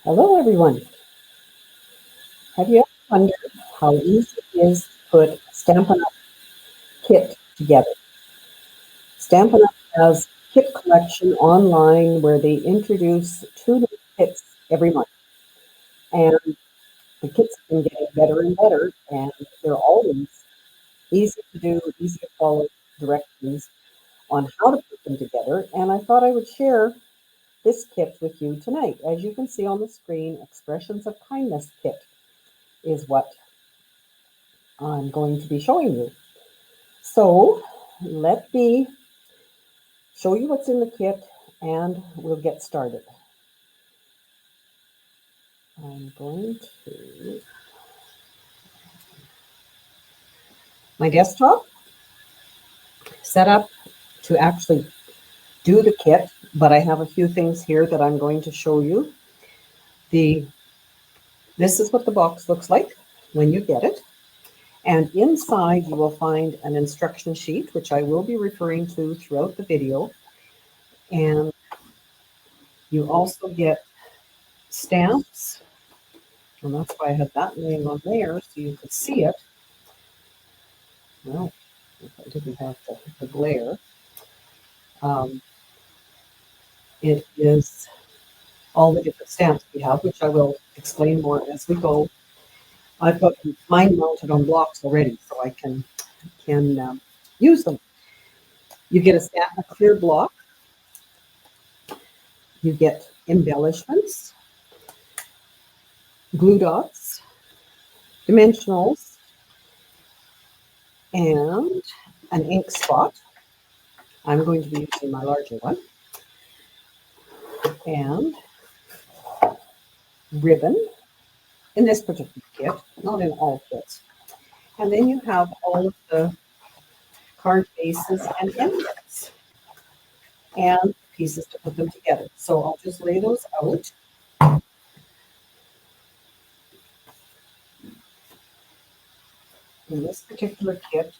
Hello, everyone. Have you ever wondered how easy it is to put a Stampin' Up! Kit together? Stampin' Up! Has a kit collection online where they introduce two new kits every month. And the kits have been getting better and better, and they're always easy to do, easy to follow directions on how to put them together. And I thought I would share this kit with you tonight. As you can see on the screen, Expressions of Kindness kit is what I'm going to be showing you. So let me show you what's in the kit and we'll get started. I'm going to my desktop set up to actually do the kit, but I have a few things here that I'm going to show you. This is what the box looks like when you get it. And inside you will find an instruction sheet, which I will be referring to throughout the video. And you also get stamps, and that's why I had that name on there so you could see it. Well, if I didn't have the glare, um, it is all the different stamps we have, which I will explain more as we go. I've got mine mounted on blocks already, so I can use them. You get a clear block. You get embellishments, glue dots, dimensionals, and an ink spot. I'm going to be using my larger one. And ribbon in this particular kit, not in all kits. And then you have all of the card bases and endnotes and pieces to put them together. So I'll just lay those out. In this particular kit,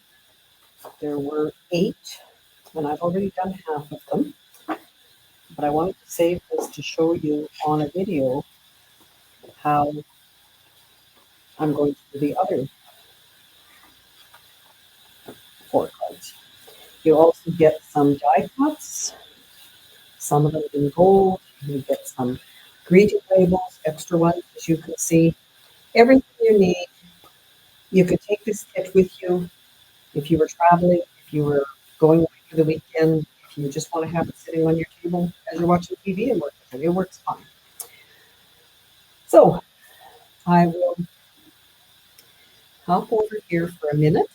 there were 8, and I've already done half of them. But I wanted to save this to show you on a video how I'm going to do the other 4 cards. You also get some die cuts, some of them in gold. You get some greeting labels, extra ones, as you can see. Everything you need. You could take this kit with you if you were traveling, if you were going away for the weekend, if you just want to have it sitting on your table as you're watching TV and work with it. It works fine. So I will hop over here for a minute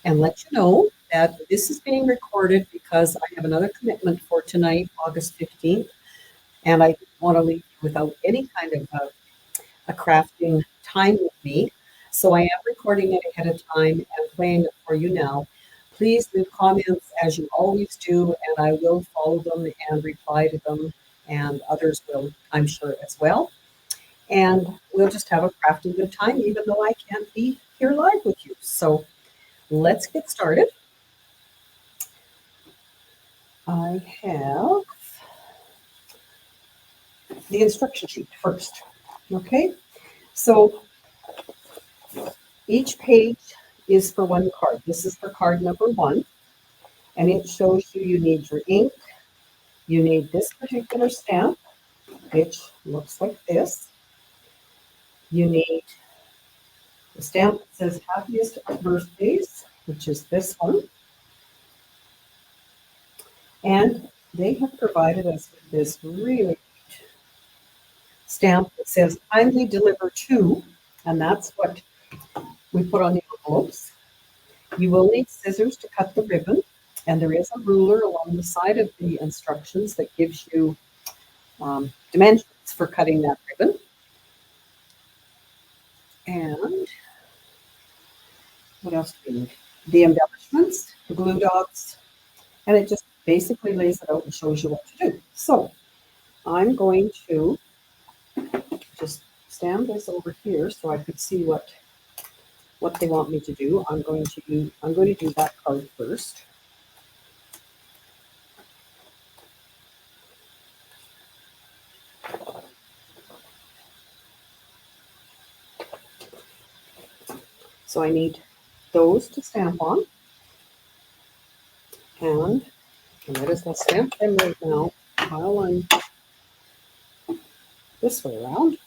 and let you know that this is being recorded because I have another commitment for tonight, August 15th, and I didn't want to leave you without any kind of a crafting time with me. So I am recording it ahead of time and playing it for you now. Please leave comments as you always do, and I will follow them and reply to them, and others will, I'm sure, as well. And we'll just have a crafting good time, even though I can't be here live with you. So let's get started. I have the instruction sheet first. Okay, so each page is for one card. This is for card number 1, and it shows you need your ink, you need this particular stamp, which looks like this. You need the stamp that says happiest of birthdays, which is this one. And they have provided us with this really stamp that says kindly deliver to, and that's what we put on the envelopes. You will need scissors to cut the ribbon, and there is a ruler along the side of the instructions that gives you dimensions for cutting that ribbon. And what else do we need? The embellishments, the glue dots, and it just basically lays it out and shows you what to do. So I'm going to just stand this over here so I could see what they want me to do. I'm going to do that card first. So I need those to stamp on. And I might as well stamp them right now while I'm this way around.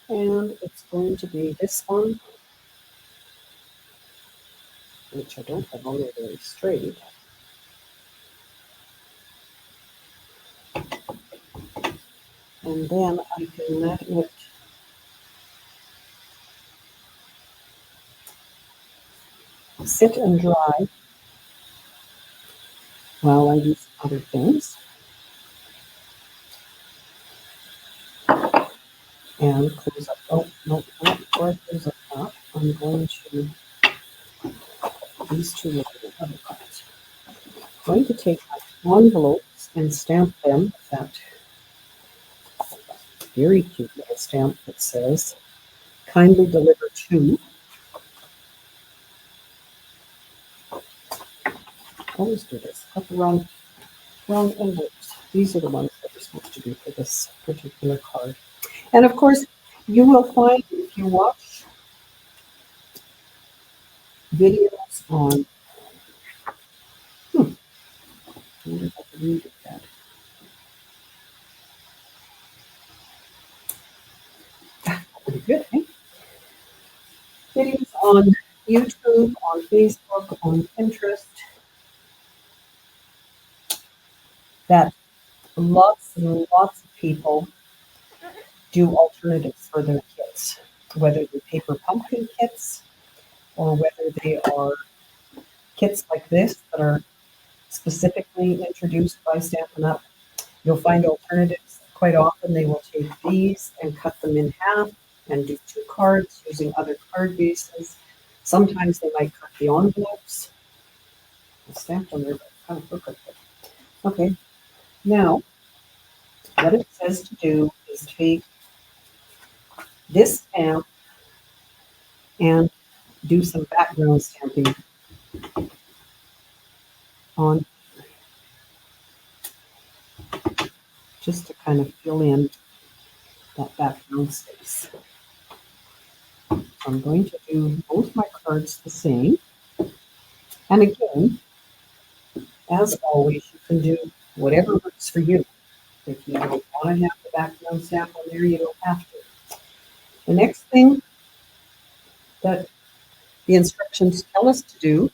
And it's going to be this one, which I don't have all very straight. And then I can let it sit and dry while I do some other things. And close up. Oh, no, not before I close up top. I'm going to, these two will be the other parts. I'm going to take my envelopes and stamp them with that very cute little stamp that says, kindly deliver to. Always do this. Got the wrong envelopes. These are the ones that are supposed to be for this particular card. And of course, you will find if you watch videos on, I wonder if I can read it that. Pretty good, eh? Videos on YouTube, on Facebook, on Pinterest, that lots and lots of people do alternatives for their kits, whether they're paper pumpkin kits or whether they are kits like this that are specifically introduced by Stampin' Up. You'll find alternatives. Quite often they will take these and cut them in half and do two cards using other card bases. Sometimes they might cut the envelopes. The stamp on there, but kind of look like it. Okay, now what it says to do is take this stamp and do some background stamping on, just to kind of fill in that background space. So I'm going to do both my cards the same. And again, as always, you can do whatever works for you. If you don't want to have the background stamp on there, you don't have to. The next thing that the instructions tell us to do,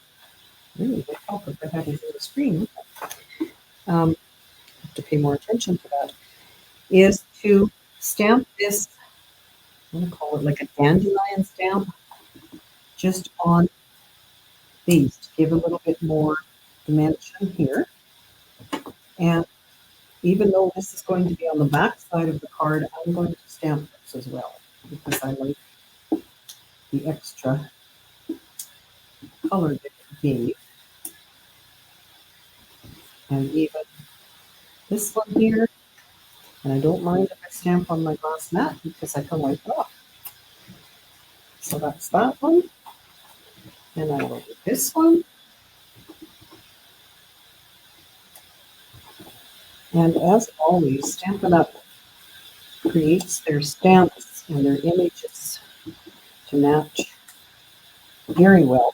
really would help if I had it on the screen, have to pay more attention to that, is to stamp this, I'm going to call it like a dandelion stamp, just on these to give a little bit more dimension here. And even though this is going to be on the back side of the card, I'm going to stamp this as well because I like the extra color that it gave. And even this one here, and I don't mind if I stamp on my glass mat because I can wipe it off. So that's that one. And I will do this one. And as always, Stampin' Up! Creates their stamps and their images to match very well.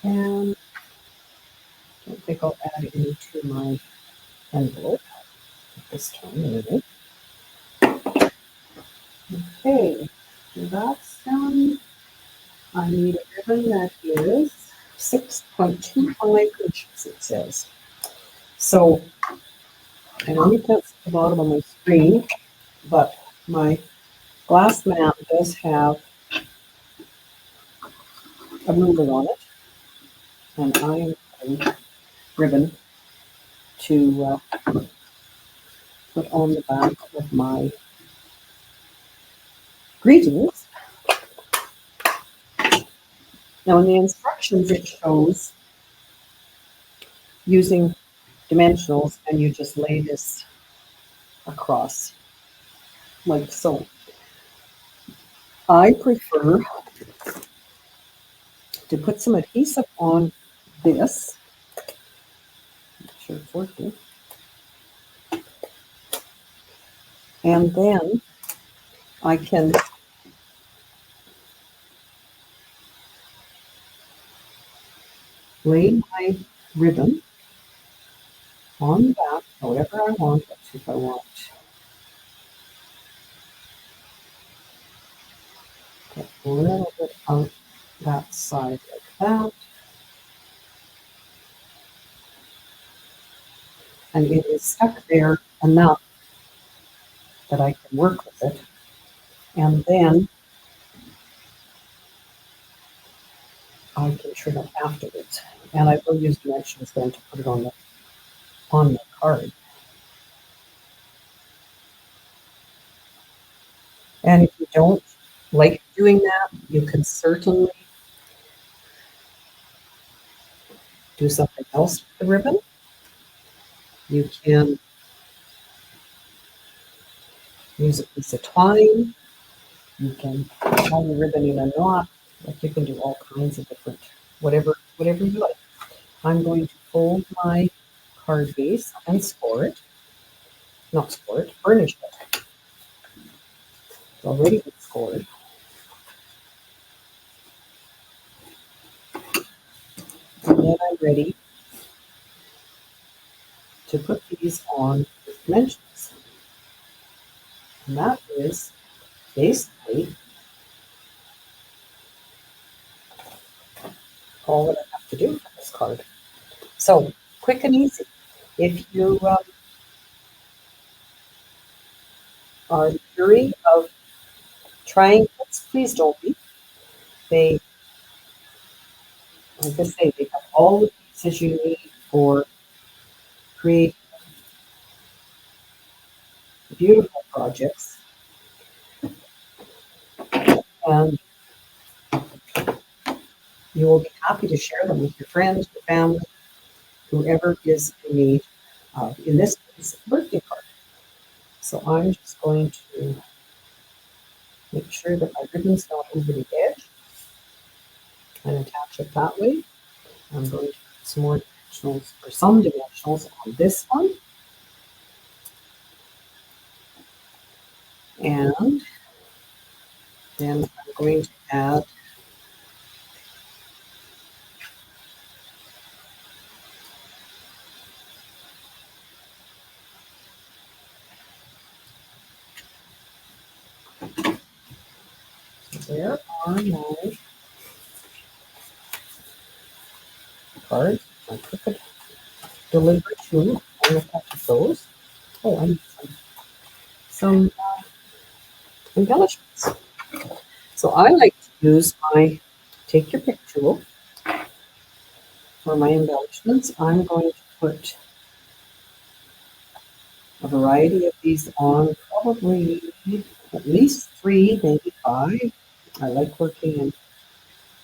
And I don't think I'll add any to my envelope this time, anyway. Okay, so that's done. I need a ribbon that is 6.25 inches, it says. So I don't think that's at the bottom of my screen, but my glass mat does have a ruler on it, and I am cutting ribbon to put on the back of my greetings. Now in the instructions it shows using dimensionals, and you just lay this across like so. I prefer to put some adhesive on this. Not sure it's working. And then I can lay my ribbon on that, however I want it. If I want to get a little bit out that side like that, and it is stuck there enough that I can work with it. And then I can trim it afterwards. And I will use dimensions then to put it on the card. And if you don't like doing that, you can certainly do something else with the ribbon. You can use a piece of twine. You can tie the ribbon in a knot. Like you can do all kinds of different, whatever you like. I'm going to fold my card base and score it. Not score it, burnish it. It's already been scored. And then I'm ready to put these on with dimensions. And that is basically all that I have to do for this card. So quick and easy. If you are weary of trying this, please don't be. They, like I say, they have all the pieces you need for creating beautiful projects. And you will be happy to share them with your friends, your family, whoever is in need of, in this case, a birthday card. So I'm just going to make sure that my ribbon's not over the edge and attach it that way. I'm going to put some more dimensionals, or some dimensionals on this one. And then I'm going to add there are my cards. I could deliver to and attach those. Oh, I need some embellishments. So I like to use my take your pick tool for my embellishments. I'm going to put a variety of these on, probably at least 3, maybe 5. I like working in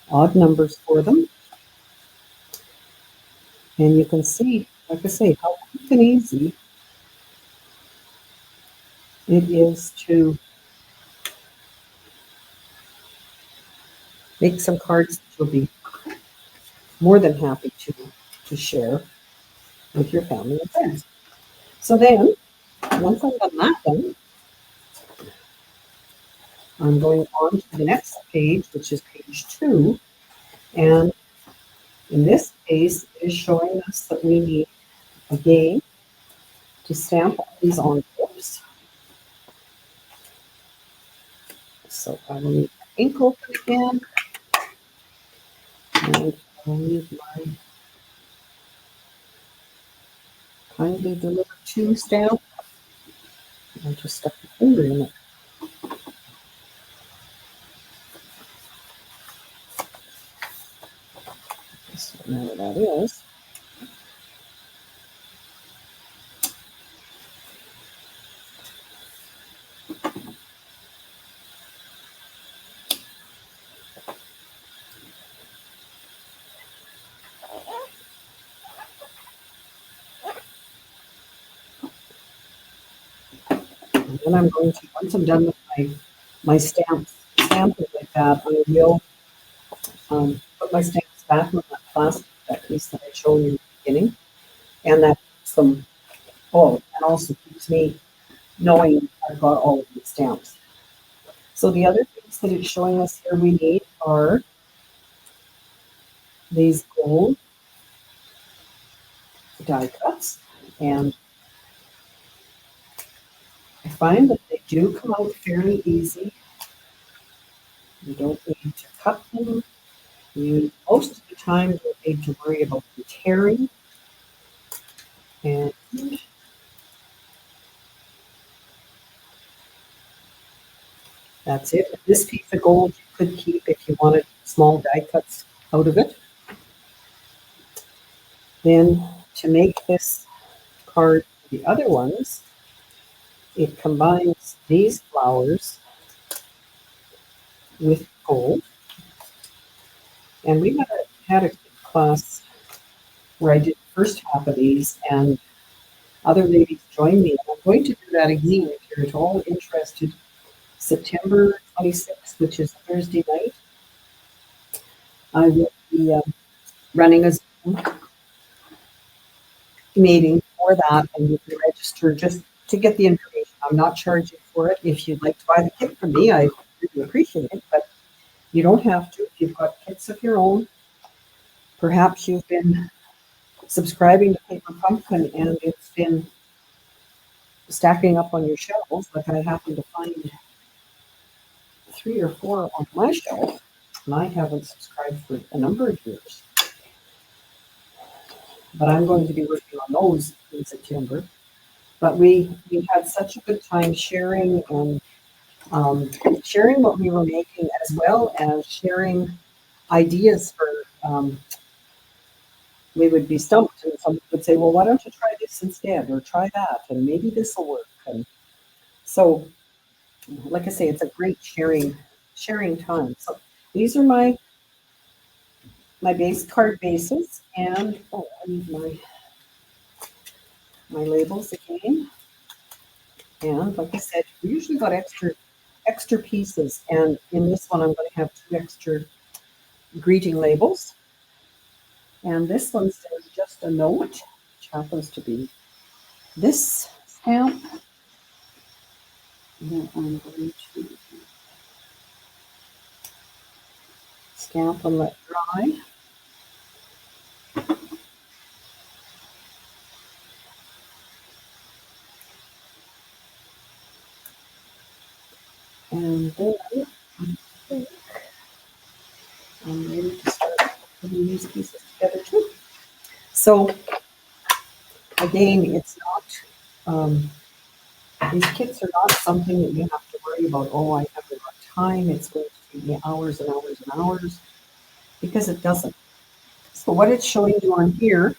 odd numbers for them. And you can see, like I say, how quick and easy it is to make some cards that you'll be more than happy to share with your family and friends. So then, once I've done that then, I'm going on to the next page, which is page 2. And in this case, it is showing us that we need a game to stamp all these envelopes. So I will need my ink open again. And I'll need my kindly delivered to stamp. I just stuck the finger in it. So now that is. And then I'm going to, once I'm done with my stamping like that, I will put my stamps back on that plastic, that piece that I showed you in the beginning. And that keeps them, oh, and also keeps me knowing I've got all of these stamps. So the other things that it's showing us here we need are these gold die cuts, and I find that they do come out fairly easy. You don't need to cut them. You most of the time don't need to worry about the tearing. And that's it. This piece of gold you could keep if you wanted small die cuts out of it. Then to make this card the other ones, it combines these flowers with gold. And we had a class where I did the first half of these, and other ladies joined me. And I'm going to do that again if you're at all interested. September 26th, which is Thursday night, I will be running a Zoom meeting for that, and you can register just to get the information. I'm not charging for it. If you'd like to buy the kit from me, I really appreciate it, but you don't have to. If you've got kits of your own, perhaps you've been subscribing to Paper Pumpkin and it's been stacking up on your shelves, like I happen to find 3 or 4 on my shelf, and I haven't subscribed for a number of years. But I'm going to be working on those in September. But we had such a good time sharing and sharing what we were making, as well as sharing ideas for. We would be stumped, and someone would say, "Well, why don't you try this instead, or try that, and maybe this will work." And so, like I say, it's a great sharing time. So these are my base card bases, and oh, I need my labels again. And like I said, we usually got extra pieces, and in this one I'm going to have 2 extra greeting labels. And this one says just a note, which happens to be this stamp. And then I'm going to stamp and let dry. And then I think I'm ready to start putting these pieces together too. So again, it's not, these kits are not something that you have to worry about, oh, I haven't got time, it's going to take me hours and hours and hours, because it doesn't. So what it's showing you on here,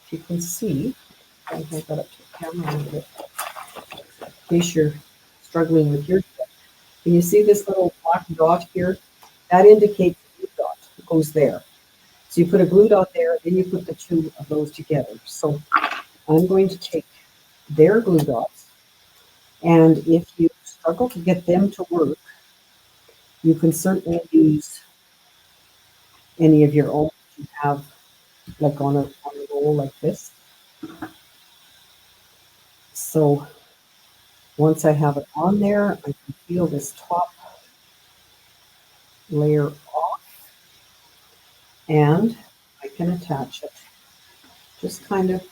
if you can see, I'll hold that up to the camera a little bit, in case you're struggling with your kit. Can you see this little black dot here? That indicates the glue dot goes there. So you put a glue dot there, then you put the 2 of those together. So I'm going to take their glue dots, and if you struggle to get them to work, you can certainly use any of your own that you have, like on a roll like this. So once I have it on there, I can peel this top layer off, and I can attach it just kind of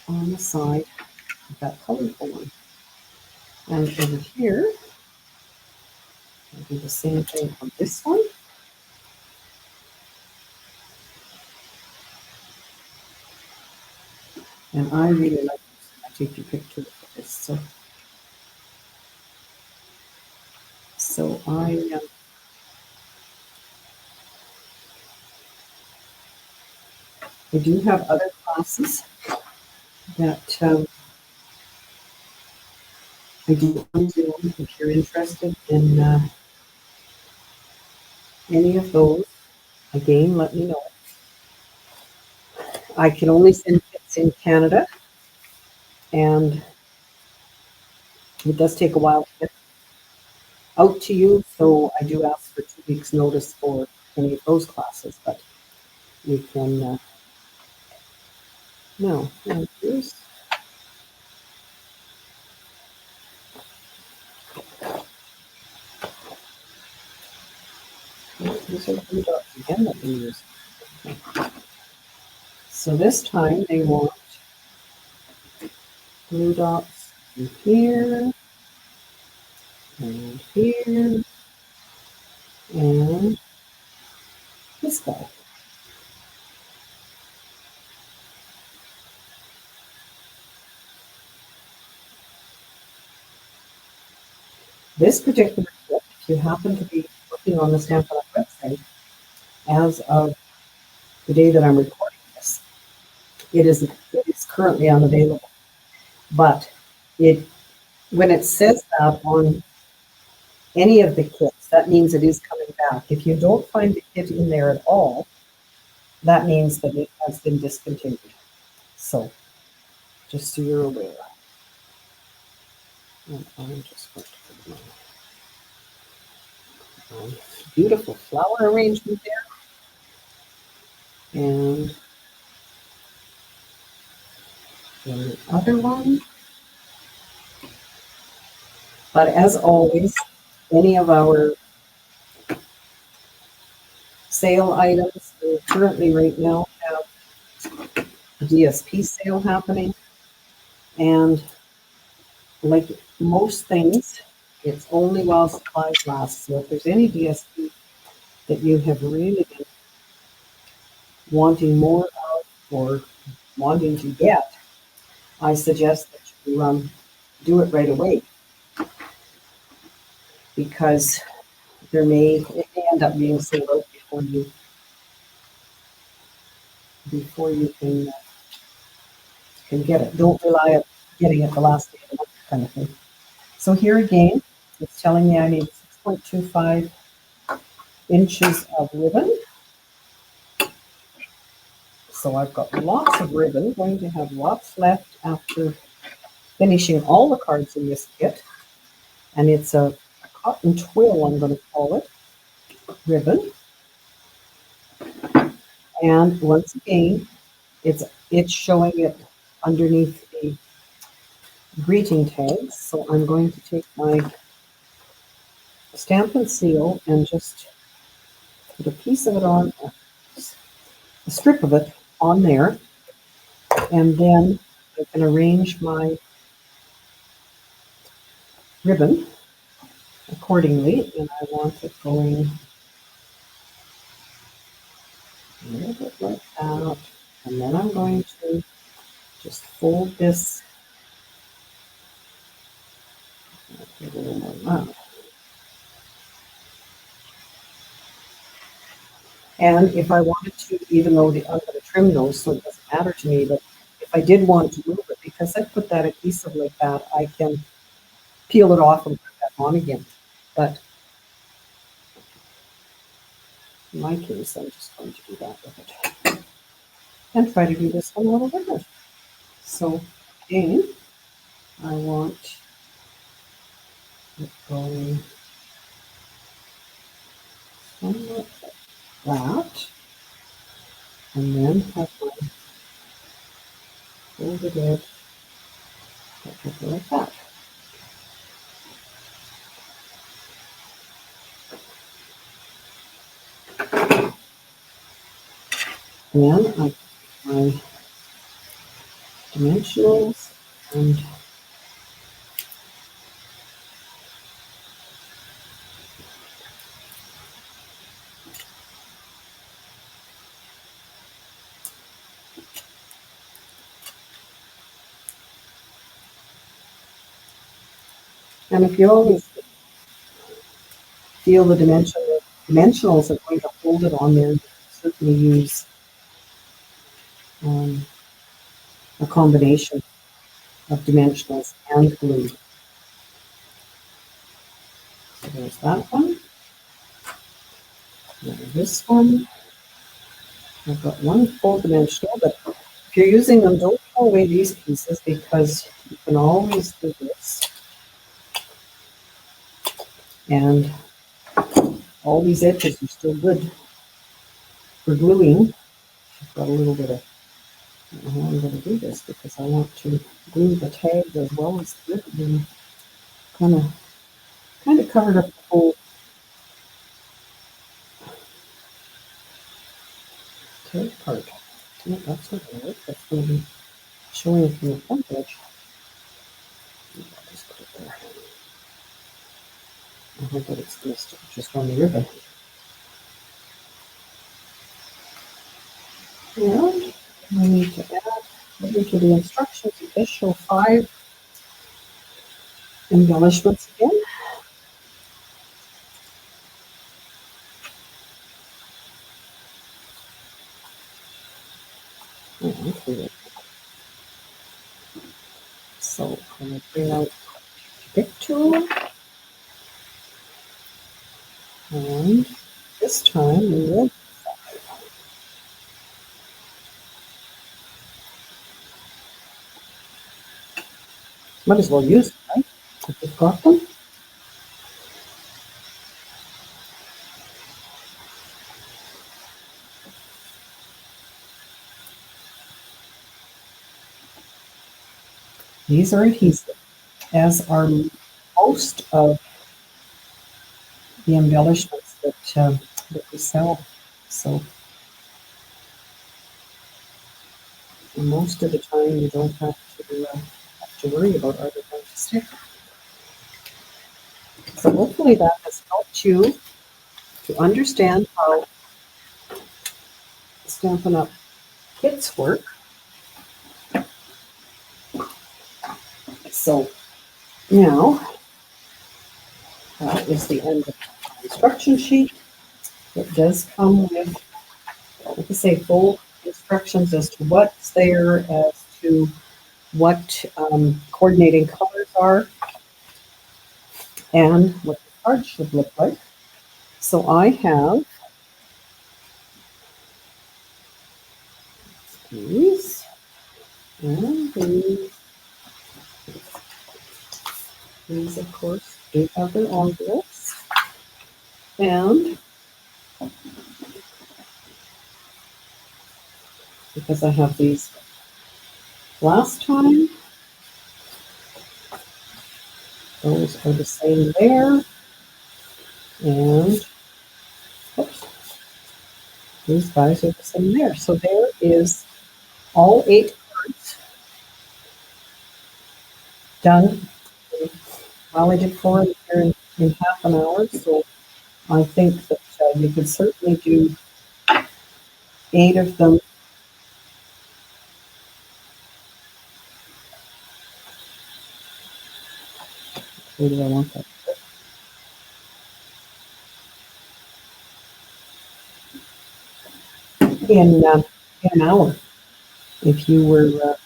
on the side of that colorful one. And over here, I'll do the same thing on this one. And I really like this. I'll take a picture of this. So I do have other classes that I do on Zoom. If you're interested in any of those, again, let me know. I can only send kits in Canada, and it does take a while to get out to you. So I do ask for 2 weeks notice for any of those classes, but you can, no, here's These are blue dots again that we use. Okay. So this time they want blue dots in here, and here, and this guy. This particular kit, if you happen to be looking on the Stampin' Up website, as of the day that I'm recording this, it is currently unavailable. But when it says that on any of the kits, that means it is coming back. If you don't find the kit in there at all, that means that it has been discontinued. So, just so you're aware. And I'm just going to put my beautiful flower arrangement there. And then the other one. But as always, any of our sale items, we currently right now have a DSP sale happening. And like most things, it's only while supplies last. So if there's any DSP that you have really been wanting more of or wanting to get, I suggest that you do it right away, because it may end up being sold out before you can get it. Don't rely on getting it the last day of the month kind of thing. So here again, it's telling me I need 6.25 inches of ribbon. So I've got lots of ribbon, going to have lots left after finishing all the cards in this kit. And it's a cotton twill, I'm going to call it, ribbon. And once again, it's showing it underneath the greeting tags. So I'm going to take my Stampin' Seal and just put a piece of it on, a strip of it on there, and then I can arrange my ribbon accordingly, and I want it going a little bit like that, and then I'm going to just fold this a little more up. And if I wanted to, even though I'm going to trim those, so it doesn't matter to me, but if I did want to move it, because I put that adhesive like that, I can peel it off and put that on again. But in my case, I'm just going to do that with it. And try to do this one a little bigger. So again, I want it going somewhat like that. And then have my folded edge like that. Then I put my dimensionals and if you always feel the dimensionals are going to hold it on there, you can certainly use a combination of dimensionals and glue. So there's that one. Now this one, I've got one full dimensional, but if you're using them, don't throw away these pieces, because you can always do this. And all these edges are still good for gluing. I've got a little bit of, I don't know how I'm going to do this, because I want to glue the tags as well as the ribbon. Kind of covered up the whole third part. No, that's not going to work. That's going to be showing from the front edge. I'll just put it there. I hope that it's going to stick just on the ribbon. And I need to add into the instructions. It does show 5 embellishments again. So I'm going to bring out the pick tool. And this time we will might as well use them, right? If you've got them. These are adhesive, as are most of the embellishments that we sell. So most of the time you don't have to worry about are they going to stick. So hopefully that has helped you to understand how Stampin' Up! Kits work. So now that is the end of the instruction sheet. It does come with, like I say, full instructions as to what's there, as to what coordinating colors are, and what the card should look like. So I have these and these. These, of course, do have their envelopes. And because I have these last time, those are the same there. And oops, these guys are the same there. So there is all 8 cards done. Well, I did 4 here in half an hour, so I think that you could certainly do 8 of them. Where do I want that? In an hour, if you were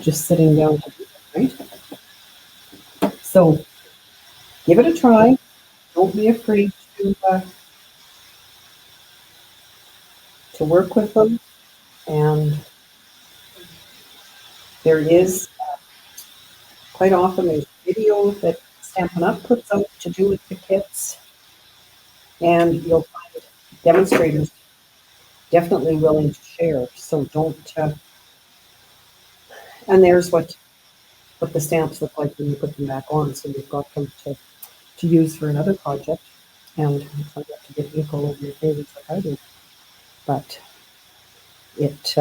just sitting down to do it, right? So give it a try. Don't be afraid to work with them. And there is quite often there's video that Stampin' Up! Puts out to do with the kits, and you'll find demonstrators definitely willing to share. So don't. And there's what the stamps look like when you put them back on. So you've got them to use for another project, and try not to get ink all over your fingers like I do. But it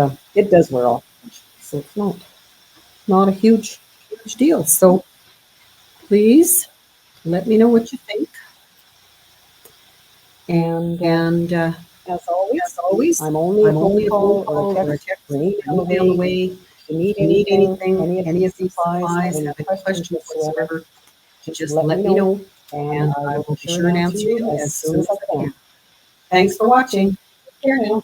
does wear off, so it's not a huge deal. So please let me know what you think. And as always, I'm only a phone call or a text or an email away. If you need anything, any of these supplies, have any questions whatsoever, just let me know, and I will be sure to answer you as soon as I can. Thanks for watching. Take care now.